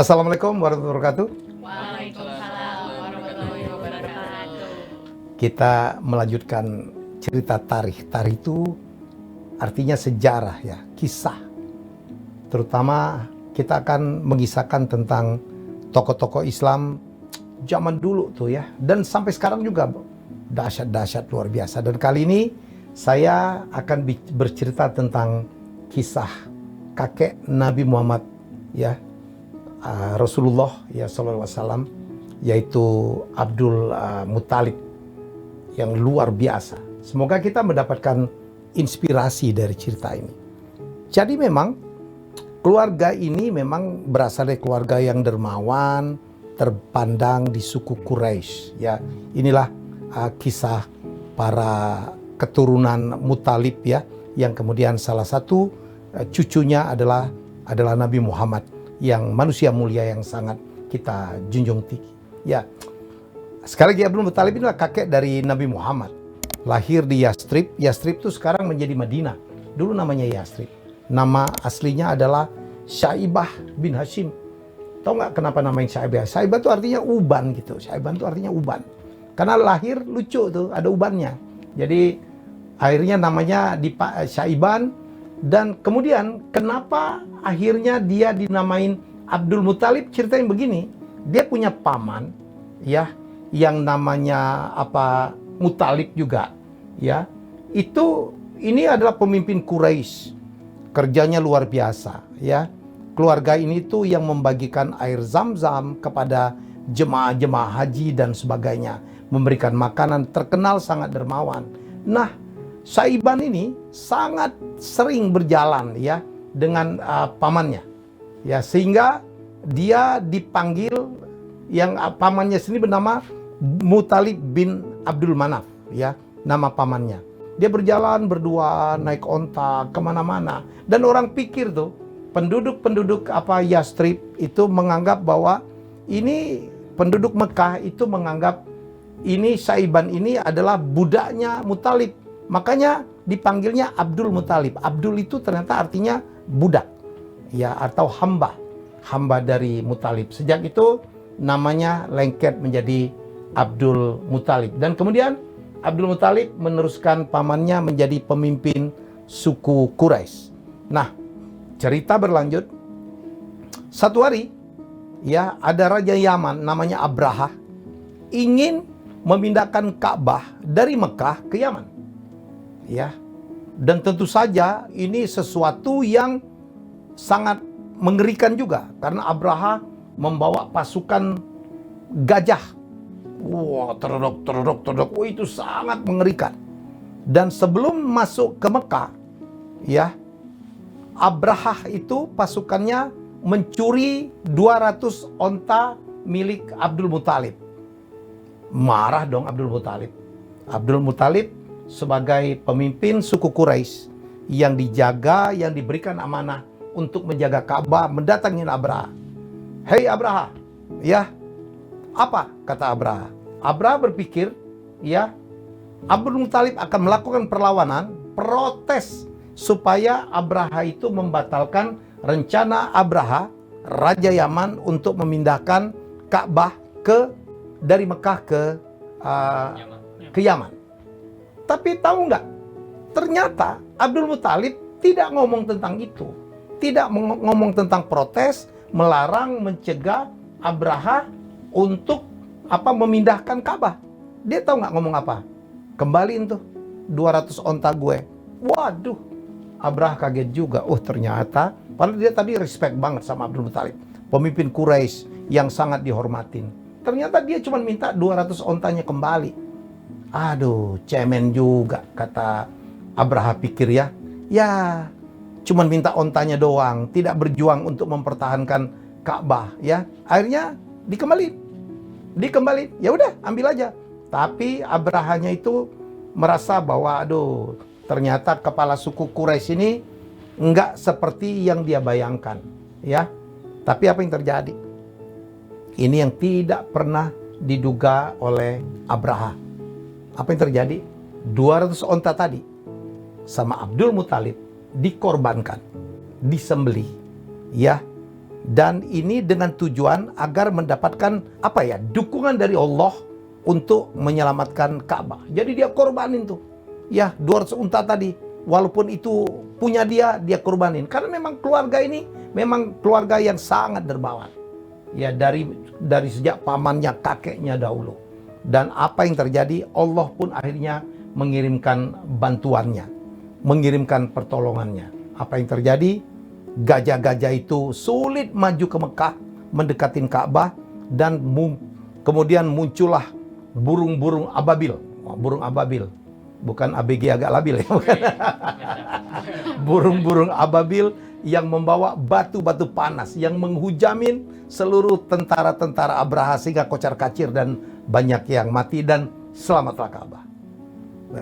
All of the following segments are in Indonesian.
Assalamualaikum warahmatullahi wabarakatuh. Waalaikumsalam warahmatullahi wabarakatuh. Kita melanjutkan cerita tarikh. Tarikh itu artinya sejarah ya, kisah. Terutama kita akan mengisahkan tentang tokoh-tokoh Islam zaman dulu tuh ya. Dan sampai sekarang juga dahsyat-dahsyat luar biasa. Dan kali ini saya akan bercerita tentang kisah kakek Nabi Muhammad ya. Rasulullah ya sallallahu alaihi wasallam, yaitu Abdul Muthalib, yang luar biasa. Semoga kita mendapatkan inspirasi dari cerita ini. Jadi memang keluarga ini memang berasal dari keluarga yang dermawan, terpandang di suku Quraisy ya. Inilah kisah para keturunan Muthalib ya, yang kemudian salah satu cucunya adalah Nabi Muhammad, yang manusia mulia yang sangat kita junjung tinggi. Ya, sekali lagi Abdul Muthalib inilah kakek dari Nabi Muhammad. Lahir di Yastrib. Yastrib itu sekarang menjadi Madinah. Dulu namanya Yastrib. Nama aslinya adalah Syaibah bin Hashim. Tahu nggak kenapa namain Syaibah? Syaibah itu artinya uban gitu. Syaibah itu artinya uban. Karena lahir lucu tuh, ada ubannya. Jadi akhirnya namanya Syaiban. Dan kemudian kenapa akhirnya dia dinamain Abdul Muthalib? Ceritanya begini, dia punya paman ya yang namanya Muthalib juga ya. Ini adalah pemimpin Quraisy. Kerjanya luar biasa ya. Keluarga ini tuh yang membagikan air Zam-Zam kepada jemaah-jemaah haji dan sebagainya, memberikan makanan, terkenal sangat dermawan. Nah, Syaiban ini sangat sering berjalan ya dengan pamannya ya, sehingga dia dipanggil, yang pamannya sendiri bernama Muthalib bin Abdul Manaf ya, nama pamannya. Dia berjalan berdua naik onta kemana-mana, dan orang pikir tuh penduduk Yastrib itu menganggap bahwa ini penduduk Mekah itu menganggap ini Syaiban ini adalah budaknya Muthalib. Makanya dipanggilnya Abdul Muthalib. Abdul itu ternyata artinya budak ya, atau hamba dari Muthalib. Sejak itu namanya lengket menjadi Abdul Muthalib. Dan kemudian Abdul Muthalib meneruskan pamannya menjadi pemimpin suku Quraisy. Nah, cerita berlanjut. Satu hari ya, ada raja Yaman namanya Abraha ingin memindahkan Ka'bah dari Mekah ke Yaman. Ya, dan tentu saja ini sesuatu yang sangat mengerikan juga, karena Abraha membawa pasukan gajah. Wah, terdok. Wah, itu sangat mengerikan. Dan sebelum masuk ke Mekah, ya, Abraha itu pasukannya mencuri 200 onta milik Abdul Muthalib. Marah dong Abdul Muthalib. Abdul Muthalib sebagai pemimpin suku Quraisy yang dijaga, yang diberikan amanah untuk menjaga Ka'bah, mendatangi Abraha. Hei Abraha, ya, apa kata Abraha? Abraha berpikir, ya, Abdul Muthalib akan melakukan perlawanan, protes, supaya Abraha itu membatalkan rencana Abraha, Raja Yaman, untuk memindahkan Ka'bah dari Mekah ke Yaman. Tapi tahu nggak? Ternyata Abdul Muthalib tidak ngomong tentang itu. Tidak ngomong tentang protes, melarang, mencegah Abraha untuk memindahkan Ka'bah. Dia tahu nggak ngomong apa? Kembaliin tuh 200 onta gue. Waduh, Abraha kaget juga. Oh, ternyata, padahal dia tadi respect banget sama Abdul Muthalib, pemimpin Quraisy yang sangat dihormatin. Ternyata dia cuma minta 200 ontanya kembali. Aduh, cemen juga, kata Abraha pikir ya. Ya, cuman minta ontanya doang, tidak berjuang untuk mempertahankan Ka'bah ya. Akhirnya dikembali. Ya udah, ambil aja. Tapi Abrahanya itu merasa bahwa ternyata kepala suku Quraisy ini enggak seperti yang dia bayangkan ya. Tapi apa yang terjadi? Ini yang tidak pernah diduga oleh Abraha. Apa yang terjadi? 200 onta tadi sama Abdul Muthalib dikorbankan, disembelih ya, Dan ini dengan tujuan agar mendapatkan dukungan dari Allah untuk menyelamatkan Ka'bah. Jadi dia korbanin tuh. Ya, 200 unta tadi. Walaupun itu punya dia korbanin. Karena memang keluarga ini memang keluarga yang sangat dermawan. Ya, dari sejak pamannya, kakeknya dahulu. Dan apa yang terjadi, Allah pun akhirnya mengirimkan bantuannya, mengirimkan pertolongannya. Apa yang terjadi? Gajah-gajah itu sulit maju ke Mekah, mendekatin Ka'bah, dan kemudian muncullah burung-burung ababil. Burung ababil, bukan ABG agak labil ya. Burung-burung ababil yang membawa batu-batu panas yang menghujamin seluruh tentara-tentara Abraha sehingga kocar-kacir dan banyak yang mati, dan selamatlah Ka'bah.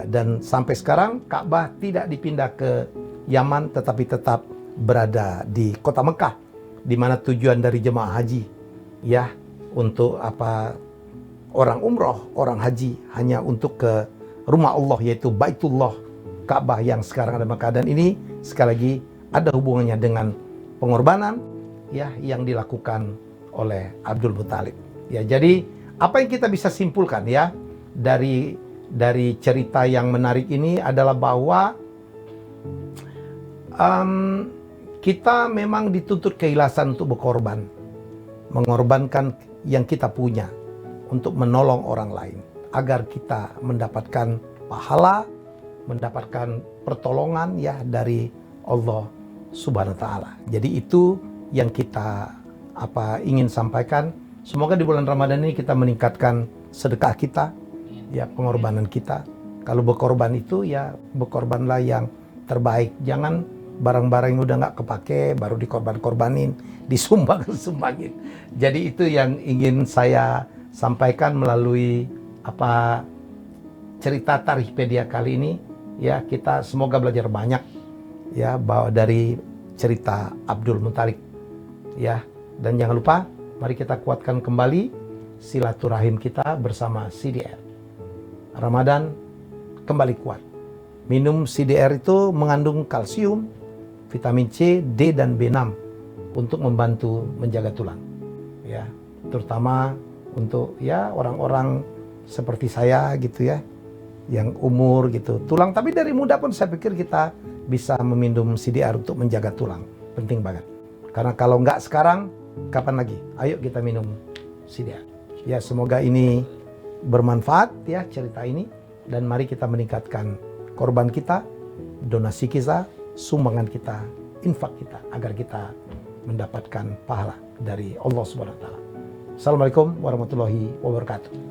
Dan sampai sekarang Ka'bah tidak dipindah ke Yaman, tetapi tetap berada di kota Mekah, di mana tujuan dari jemaah haji ya untuk orang umroh, orang haji hanya untuk ke rumah Allah, yaitu Baitullah, Ka'bah yang sekarang ada Mekah. Dan ini sekali lagi ada hubungannya dengan pengorbanan ya yang dilakukan oleh Abdul Muthalib. Ya, jadi apa yang kita bisa simpulkan ya dari cerita yang menarik ini adalah bahwa kita memang dituntut keikhlasan untuk berkorban, mengorbankan yang kita punya untuk menolong orang lain agar kita mendapatkan pahala, mendapatkan pertolongan ya dari Allah Subhanahu wa taala. Jadi itu yang kita ingin sampaikan. Semoga di bulan Ramadan ini kita meningkatkan sedekah kita, ya pengorbanan kita. Kalau berkorban itu ya berkorbanlah yang terbaik. Jangan barang-barang yang udah nggak kepake baru dikorban-korbanin, disumbangin. Jadi itu yang ingin saya sampaikan melalui cerita Tarikhpedia kali ini. Ya, kita semoga belajar banyak ya bahwa dari cerita Abdul Muthalib ya. Dan jangan lupa, mari kita kuatkan kembali silaturahim kita bersama CDR. Ramadan kembali kuat. Minum CDR itu mengandung kalsium, vitamin C, D, dan B6 untuk membantu menjaga tulang. Ya, terutama untuk ya orang-orang seperti saya gitu ya, yang umur gitu, tulang. Tapi dari muda pun saya pikir kita bisa meminum CDR untuk menjaga tulang. Penting banget. Karena kalau nggak sekarang, kapan lagi? Ayo kita minum CDR. Ya, semoga ini bermanfaat ya cerita ini. Dan mari kita meningkatkan korban kita, donasi kita, sumbangan kita, infak kita, agar kita mendapatkan pahala dari Allah Subhanahu wa taala. Assalamualaikum warahmatullahi wabarakatuh.